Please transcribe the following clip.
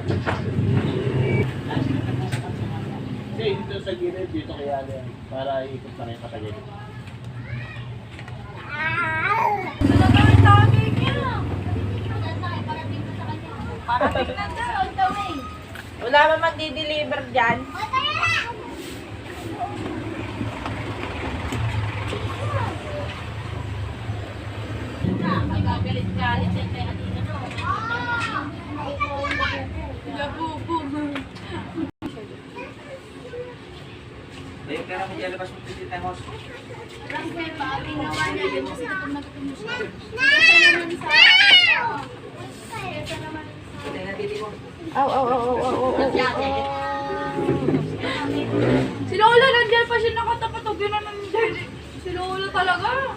Hindi, dito sa gilid, dito kaya yan. Para ikot na rin patagin. Talagang dami niya. Parating na daw, on the way. Wala man magdi-deliver dyan. Galit-galit yan kaya kanina no. Ayun, kaya naman dyan labas mo piti tayo. Lang kaya paating nawa niya din kasi gutom na gutom siya. Kesa naman sa... Kesa naman sa... Si Lola nandiyan pa siya nakatapat o gano'n nandiyan. Si Lola talaga.